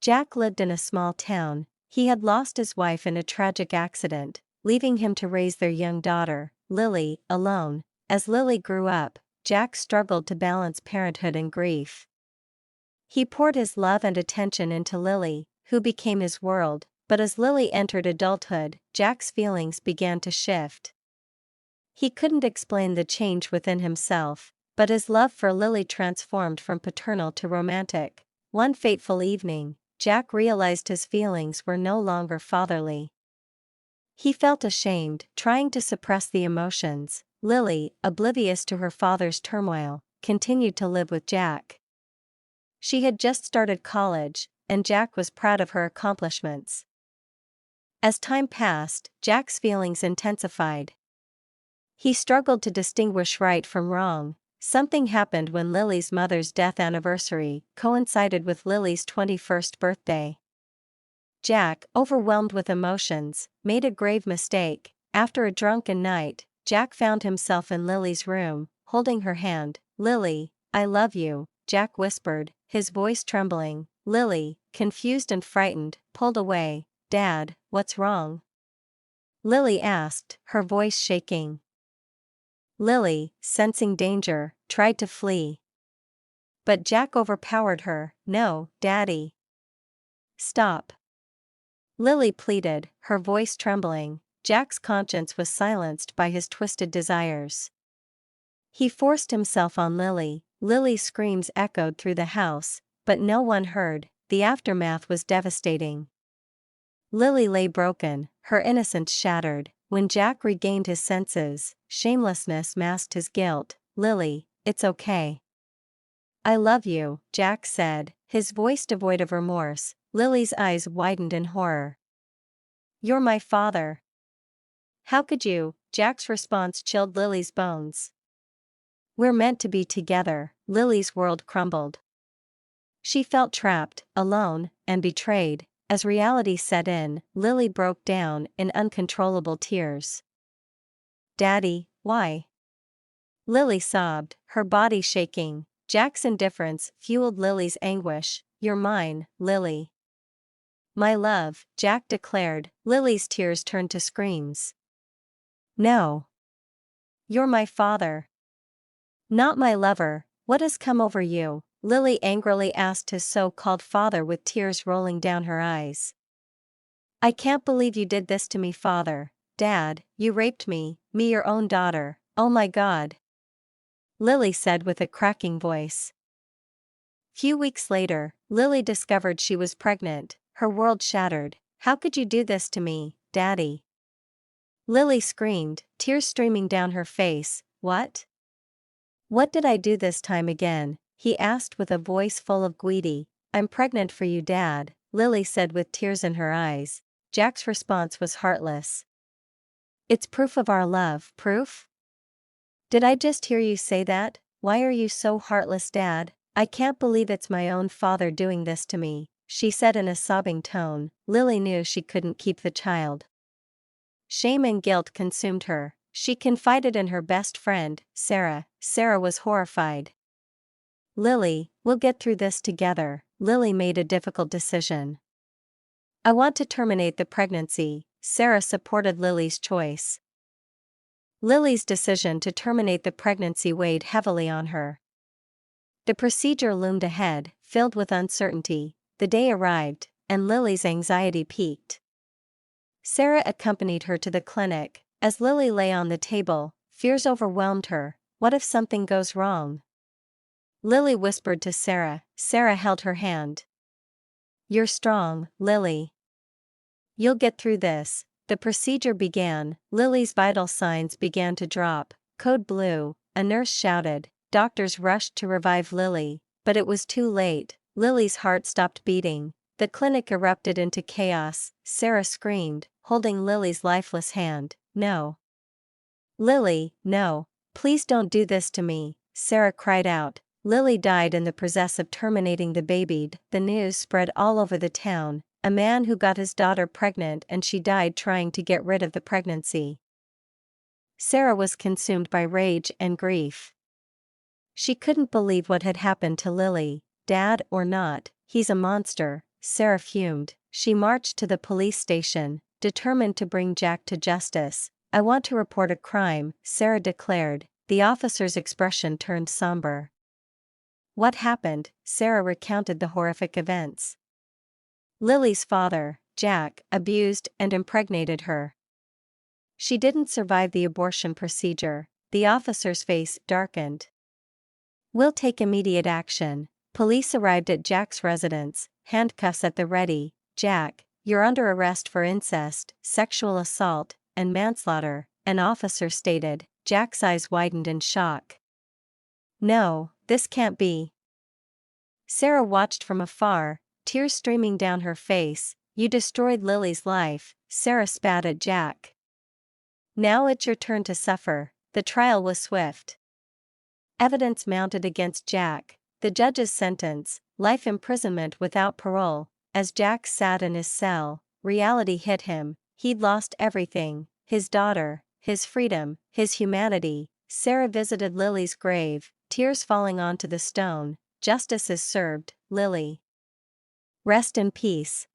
Jack lived in a small town. He had lost his wife in a tragic accident, leaving him to raise their young daughter, Lily, alone. As Lily grew up, Jack struggled to balance parenthood and grief. He poured his love and attention into Lily, who became his world, but as Lily entered adulthood, Jack's feelings began to shift. He couldn't explain the change within himself, but his love for Lily transformed from paternal to romantic. One fateful evening, Jack realized his feelings were no longer fatherly. He felt ashamed, trying to suppress the emotions. Lily, oblivious to her father's turmoil, continued to live with Jack. She had just started college, and Jack was proud of her accomplishments. As time passed, Jack's feelings intensified. He struggled to distinguish right from wrong. Something happened when Lily's mother's death anniversary coincided with Lily's 21st birthday. Jack, overwhelmed with emotions, made a grave mistake. After a drunken night, Jack found himself in Lily's room, holding her hand. "Lily, I love you," Jack whispered, his voice trembling. Lily, confused and frightened, pulled away. "Dad, what's wrong?" Lily asked, her voice shaking. Lily, sensing danger, tried to flee. But Jack overpowered her. "No, Daddy. Stop." Lily pleaded, her voice trembling. Jack's conscience was silenced by his twisted desires. He forced himself on Lily. Lily's screams echoed through the house, but no one heard. The aftermath was devastating. Lily lay broken, her innocence shattered. When Jack regained his senses, shamelessness masked his guilt. "Lily, it's okay. I love you," Jack said, his voice devoid of remorse. Lily's eyes widened in horror. "You're my father. How could you?" Jack's response chilled Lily's bones. "We're meant to be together." Lily's world crumbled. She felt trapped, alone, and betrayed. As reality set in, Lily broke down in uncontrollable tears. "Daddy, why?" Lily sobbed, her body shaking. Jack's indifference fueled Lily's anguish. "You're mine, Lily. My love," Jack declared. Lily's tears turned to screams. "No. You're my father. Not my lover. What has come over you?" Lily angrily asked his so-called father with tears rolling down her eyes. "I can't believe you did this to me, Father. Dad, you raped me, your own daughter. Oh my God," Lily said with a cracking voice. Few weeks later, Lily discovered she was pregnant, her world shattered. "How could you do this to me, Daddy?" Lily screamed, tears streaming down her face. "What? What did I do this time again?" he asked with a voice full of glee. "I'm pregnant for you, Dad," Lily said with tears in her eyes. Jack's response was heartless. "It's proof of our love." "Proof? Did I just hear you say that? Why are you so heartless, Dad? I can't believe it's my own father doing this to me," she said in a sobbing tone. Lily knew she couldn't keep the child. Shame and guilt consumed her. She confided in her best friend, Sarah. Sarah was horrified. "Lily, we'll get through this together." Lily made a difficult decision. "I want to terminate the pregnancy." Sarah supported Lily's choice. Lily's decision to terminate the pregnancy weighed heavily on her. The procedure loomed ahead, filled with uncertainty. The day arrived, and Lily's anxiety peaked. Sarah accompanied her to the clinic. As Lily lay on the table, fears overwhelmed her. What if something goes wrong? Lily whispered to Sarah. Sarah held her hand. "You're strong, Lily. You'll get through this." The procedure began. Lily's vital signs began to drop. Code blue, a nurse shouted. Doctors rushed to revive Lily, but it was too late. Lily's heart stopped beating. The clinic erupted into chaos. Sarah screamed, holding Lily's lifeless hand. "No. Lily, no. Please don't do this to me," Sarah cried out. Lily died in the process of terminating the baby. The news spread all over the town. A man who got his daughter pregnant and she died trying to get rid of the pregnancy. Sarah was consumed by rage and grief. She couldn't believe what had happened to Lily. Dad or not, he's a monster. Sarah fumed. She marched to the police station, determined to bring Jack to justice. "I want to report a crime," Sarah declared. The officer's expression turned somber. "What happened?" Sarah recounted the horrific events. "Lily's father, Jack, abused and impregnated her. She didn't survive the abortion procedure." The officer's face darkened. "We'll take immediate action." Police arrived at Jack's residence, handcuffs at the ready. "Jack, you're under arrest for incest, sexual assault, and manslaughter," an officer stated. Jack's eyes widened in shock. "No, this can't be." Sarah watched from afar, tears streaming down her face. "You destroyed Lily's life," Sarah spat at Jack. "Now it's your turn to suffer." The trial was swift. Evidence mounted against Jack. The judge's sentence, life imprisonment without parole. As Jack sat in his cell, reality hit him. He'd lost everything: his daughter, his freedom, his humanity. Sarah visited Lily's grave, tears falling onto the stone. "Justice is served, Lily. Rest in peace."